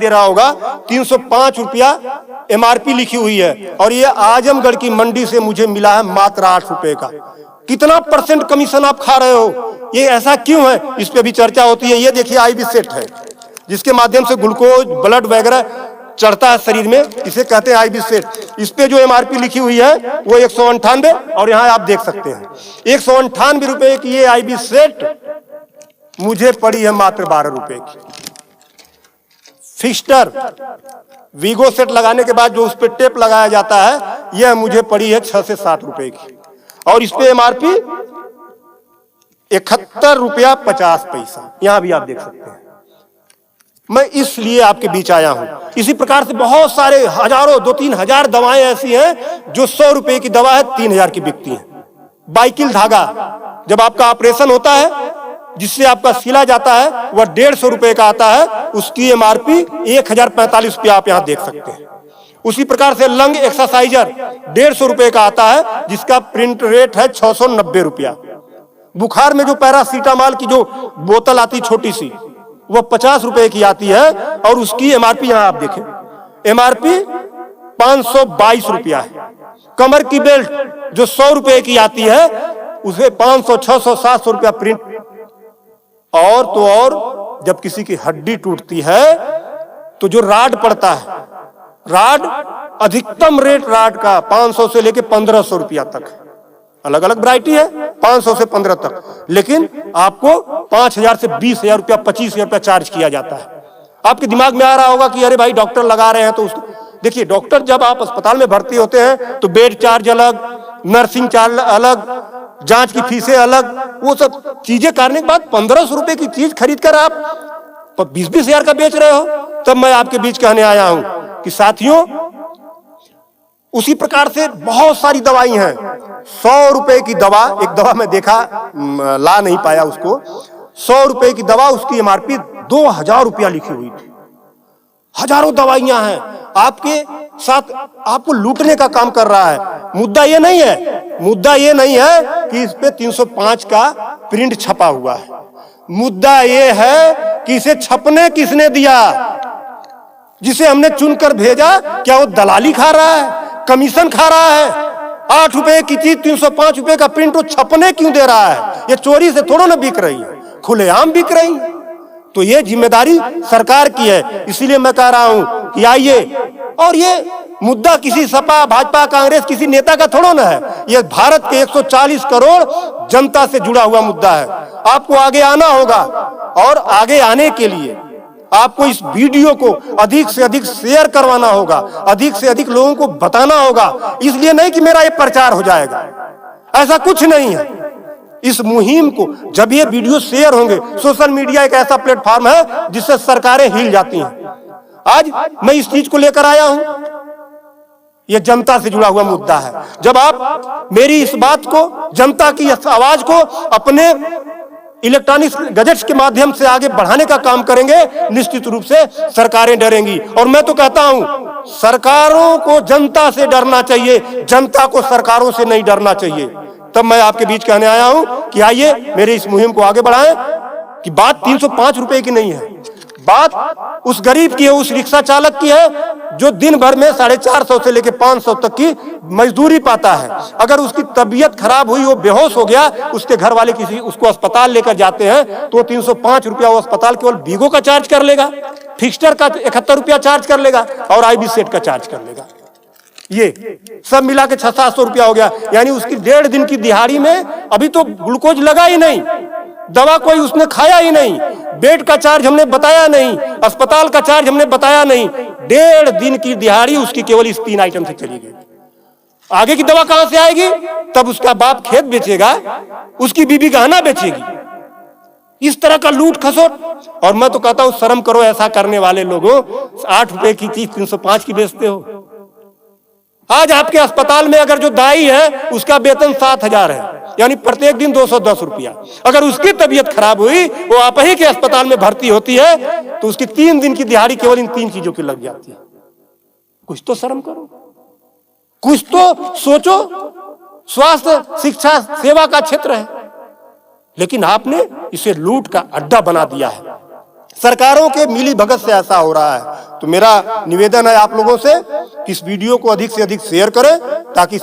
दे रहा होगा 305 रुपया MRP लिखी हुई है, और ये आजमगढ़ की मंडी से मुझे मिला है मात्र 8 रुपए का। कितना % कमीशन आप खा रहे हो? ये ऐसा क्यों है? इस पे भी चर्चा होती है। ये देखिए IB सेट है, जिसके माध्यम से ग्लूकोज ब्लड वगैरह चढ़ता है शरीर में, इसे कहते हैं IB सेट। इस पे जो MRP लिखी हुई है वो 198, और यहाँ आप देख सकते हैं 198 रुपए की ये IB सेट मुझे पड़ी है मात्र 12 रुपए की। फिक्स्टर वीगो सेट लगाने के बाद जो उस पर टेप लगाया जाता है, यह मुझे पड़ी है 6 से 7 रुपए की, और इस पे MRP 71 रुपया 50 पैसा। यहां भी आप देख सकते हैं। मैं इसलिए आपके बीच आया हूं। इसी प्रकार से बहुत सारे हजारों 2-3 हजार दवाएं ऐसी हैं जो 100 रुपए की दवा है 3000 की बिकती हैं। बाइकिल धागा जब आपका ऑपरेशन होता है, जिससे आपका सिला जाता है, वह 150 रुपए का आता है, उसकी MRP 1045 रुपया आप यहां देख सकते हैं। उसी प्रकार से लंग एक्सरसाइजर 150 रुपए का आता है, जिसका प्रिंट रेट है 690 रुपया। बुखार में जो पैरासीटामॉल की जो बोतल आती छोटी सी, वह 50 रुपए की आती है, और उसकी MRP यहां आप देखें MRP 522 रुपया है। कमर की बेल्ट जो 100 रुपए की आती है, उसे 500, 600, 700 रुपया प्रिंट। और तो और जब किसी की हड्डी टूटती है तो जो राड पड़ता है, राड अधिकतम रेट राड का 500 से लेके 1500 रुपया तक, अलग अलग वैरायटी है, 500 से 15 तक, लेकिन आपको 5000 से 20,000 रुपया 25,000 रुपया चार्ज किया जाता है। आपके दिमाग में आ रहा होगा कि अरे भाई डॉक्टर लगा रहे हैं तो उसको देखिए, डॉक्टर जब आप अस्पताल में भर्ती होते हैं तो बेड चार्ज अलग, नर्सिंग चार्ज अलग, जांच की फीसें अलग, वो सब चीजें करने के बाद 1500 रुपए की चीज खरीद कर आप 20-20 हजार का बेच रहे हो। तब मैं आपके बीच कहने आया हूं कि साथियों, उसी प्रकार से बहुत सारी दवाई हैं। 100 रुपए की दवा, एक दवा मैं देखा, ला नहीं पाया उसको, 100 रुपए की दवा, उसकी MRP 2000 रुपया लिखी हुई थी। हजारों दवाइयां हैं, आपके साथ आपको लूटने का काम कर रहा है। मुद्दा ये नहीं है कि इस पे 305 का प्रिंट छपा हुआ है। मुद्दा ये है कि इसे छपने किसने दिया? जिसे हमने चुनकर भेजा, क्या वो दलाली खा रहा है, कमीशन खा रहा है? 8 रुपए की चीज 305 रुपए का प्रिंट वो छपने क्यों दे रहा है? ये चोरी से थोड़ा ना बिक रही है, खुलेआम बिक रही है। तो ये जिम्मेदारी सरकार की है। इसीलिए मैं कह रहा हूं कि आइए, और ये मुद्दा किसी सपा, भाजपा, कांग्रेस, किसी नेता का थोड़ा ना है, ये भारत के 140 करोड़ जनता से जुड़ा हुआ मुद्दा है। आपको आगे आना होगा, और आगे आने के लिए आपको इस वीडियो को अधिक से अधिक शेयर करवाना होगा, अधिक से अधिक लोगों को बताना होगा। इसलिए नहीं कि मेरा ये प्रचार हो जाएगा, ऐसा कुछ नहीं है। इस मुहिम को जब ये वीडियो शेयर होंगे, सोशल मीडिया एक ऐसा प्लेटफॉर्म है जिससे सरकारें हिल जाती हैं। आज मैं इस चीज को लेकर आया हूं, ये जनता से जुड़ा हुआ मुद्दा है। जब आप मेरी इस बात को, जनता की इस आवाज को अपने इलेक्ट्रॉनिक गैजेट्स के माध्यम से आगे बढ़ाने का काम करेंगे, निश्चित रूप से सरकारें डरेंगी। और मैं तो कहता हूं, सरकारों को जनता से डरना चाहिए, जनता को सरकारों से नहीं डरना चाहिए। तब मैं आपके बीच कहने आया हूं कि आइए मेरे इस मुहिम को आगे बढ़ाएं। कि बात 305 रुपए की नहीं है, बात उस गरीब की है, उस रिक्शा चालक की है जो दिन भर में 450 से लेकर 500 तक की मजदूरी पाता है। अगर उसकी तबीयत खराब हुई, वो बेहोश हो गया, उसके घर वाले किसी उसको अस्पताल लेकर जाते हैं, तो 305 रुपया वो अस्पताल केवल वीगो का चार्ज कर लेगा, फिक्स्टर का 71 रुपया चार्ज कर लेगा, और IB सेट का चार्ज कर लेगा। ये सब मिला के 600-700 रुपया हो गया। यानी उसकी 1.5 दिन की दिहाड़ी में अभी तो ग्लूकोज लगा ही नहीं, दवा कोई उसने खाया ही नहीं, बेड का चार्ज हमने बताया नहीं, अस्पताल का चार्ज हमने बताया नहीं। 1.5 दिन की दिहाड़ी उसकी केवल इस 3 आइटम से चली गई। आगे की दवा कहां से आएगी? तब उसका बाप खेत बेचेगा, उसकी बीबी गहना बेचेगी। इस तरह का लूट खसोट। और मैं तो कहता हूं, शर्म करो ऐसा करने वाले लोगों। 8 रुपए की चीज 305 की बेचते हो। आज आपके अस्पताल में अगर जो दाई है उसका वेतन 7,000 है, यानी प्रत्येक दिन 210 रुपया। अगर उसकी तबीयत खराब हुई, वो आप ही के अस्पताल में भर्ती होती है, तो उसकी 3 दिन की दिहाड़ी केवल इन 3 चीजों की लग जाती है। कुछ तो शर्म करो, कुछ तो सोचो। स्वास्थ्य, शिक्षा, सेवा का क्षेत्र है, लेकिन आपने इसे लूट का अड्डा बना दिया है। सरकारों के मिली भगत से ऐसा हो रहा है। तो मेरा निवेदन है आप लोगों से कि इस वीडियो को अधिक से अधिक शेयर करें ताकि